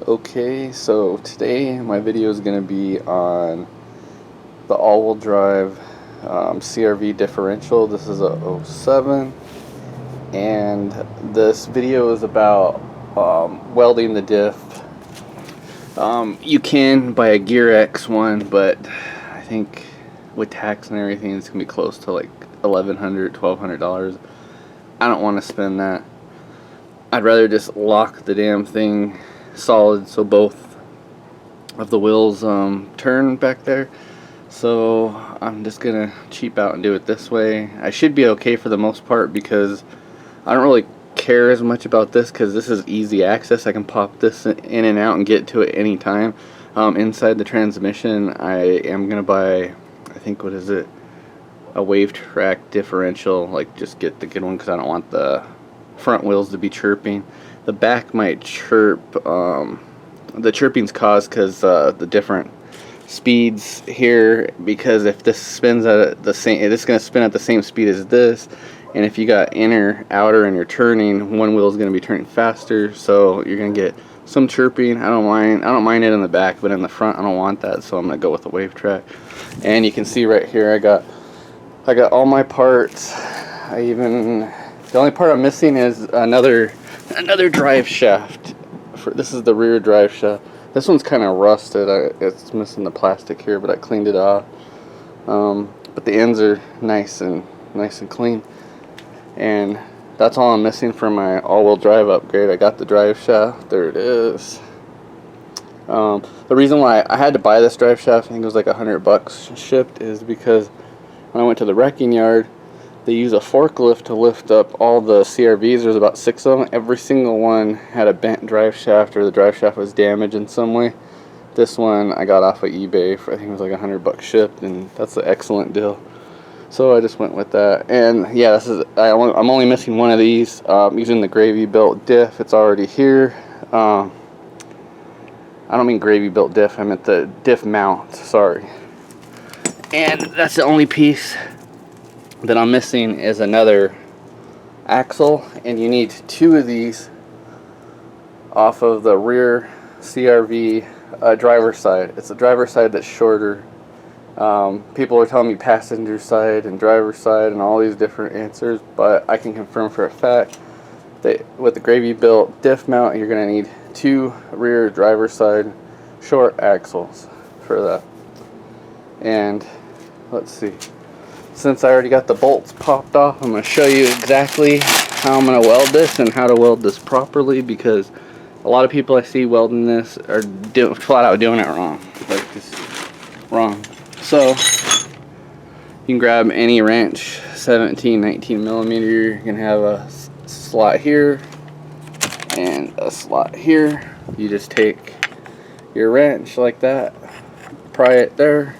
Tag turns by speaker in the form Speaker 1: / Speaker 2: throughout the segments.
Speaker 1: Okay, so today my video is going to be on the all-wheel drive CRV differential. This is a '07, and this video is about welding the diff. You can buy a Gear X one, but I think with tax and everything it's going to be close to like $1,100, $1,200. I don't want to spend that. I'd rather just lock the damn thing solid so both of the wheels turn back there. So I'm just gonna cheap out and do it this way. I should be okay for the most part because I don't really care as much about this because this is easy access. I can pop this in and out and get to it anytime. Inside the transmission I am gonna buy, I think, what is it, a Wavetrack differential. Like, just get the good one because I don't want the front wheels to be chirping. The back might chirp. The chirping's caused because the different speeds here, because if this spins at the same, it's going to spin at the same speed as this, and if you got inner, outer, and you're turning, one wheel is going to be turning faster, so you're going to get some chirping. I don't mind it in the back, but in the front I don't want that, so I'm going to go with the Wavetrack. And you can see right here I got all my parts. The only part I'm missing is another drive shaft. This is the rear drive shaft. This one's kind of rusted. It's missing the plastic here, but I cleaned it off. But the ends are nice and clean. And that's all I'm missing for my all-wheel drive upgrade. I got the drive shaft. There it is. The reason why I had to buy this drive shaft, I think it was like $100 shipped, is because when I went to the wrecking yard, they use a forklift to lift up all the CRVs. There's about 6 of them. Every single one had a bent drive shaft, or the drive shaft was damaged in some way. This one I got off of eBay for, I think it was like $100 shipped, and that's an excellent deal. So I just went with that. And yeah, I'm only missing one of these. Using the gravy built diff. It's already here. I don't mean gravy built diff. I meant the diff mount. Sorry. And that's the only piece that I'm missing is another axle, and you need 2 of these off of the rear CRV driver's side. It's the driver's side that's shorter. People are telling me passenger side and driver's side and all these different answers, but I can confirm for a fact that with the gravy built diff mount, you're going to need 2 rear driver's side short axles for that. And let's see. Since I already got the bolts popped off, I'm going to show you exactly how I'm going to weld this and how to weld this properly, because a lot of people I see welding this are flat out doing it wrong. Like, just wrong. So you can grab any wrench, 17, 19 millimeter. You're going to have a slot here and a slot here. You just take your wrench like that, pry it there.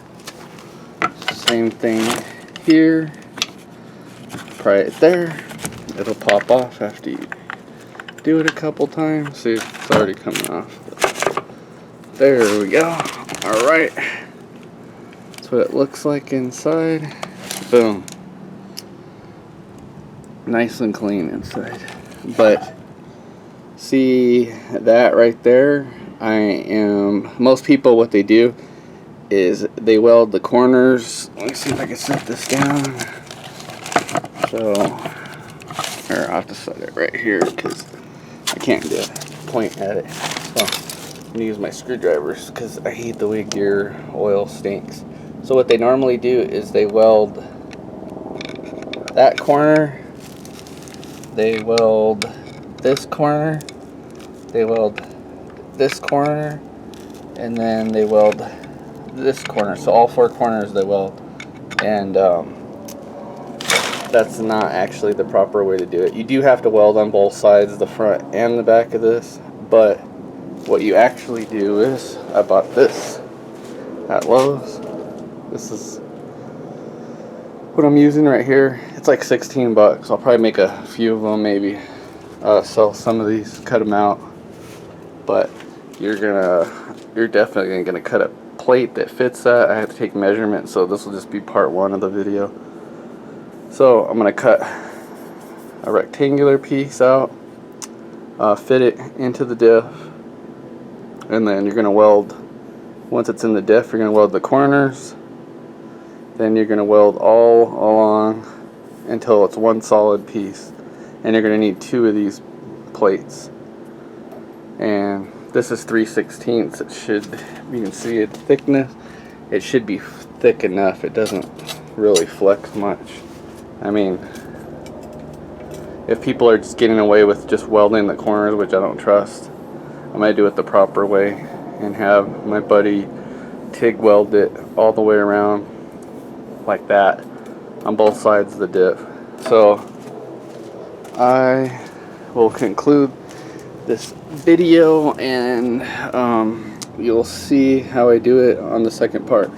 Speaker 1: Same thing here, pry it there. It'll pop off after you do it a couple times. See, it's already coming off. There we go. Alright, that's what it looks like inside. Boom. Nice and clean inside. But see that right there? Most people, what they do is they weld the corners. Let me see if I can set this down. So, or I'll have to set it right here because I can't point at it. So I'm gonna use my screwdrivers because I hate the way gear oil stinks. So what they normally do is they weld that corner, they weld this corner, they weld this corner, and then they weld this corner. So all 4 corners they weld, and that's not actually the proper way to do it. You do have to weld on both sides, the front and the back of this, but what you actually do is, I bought this at Lowe's. This is what I'm using right here. It's like 16 bucks. I'll probably make a few of them, maybe sell some of these, cut them out. But you're definitely gonna cut a plate that fits that. I have to take measurements, so this will just be part 1 of the video. So I'm gonna cut a rectangular piece out, fit it into the diff, And then you're going to weld, once it's in the diff, you're going to weld the corners. Then you're going to weld all along until it's one solid piece. And you're going to need 2 of these plates. And this is 3/16. It should, you can see its thickness. It should be thick enough. It doesn't really flex much. I mean, if people are just getting away with just welding the corners, which I don't trust, I'm going to do it the proper way and have my buddy TIG weld it all the way around like that on both sides of the diff. So I will conclude this video, and you'll see how I do it on the second part.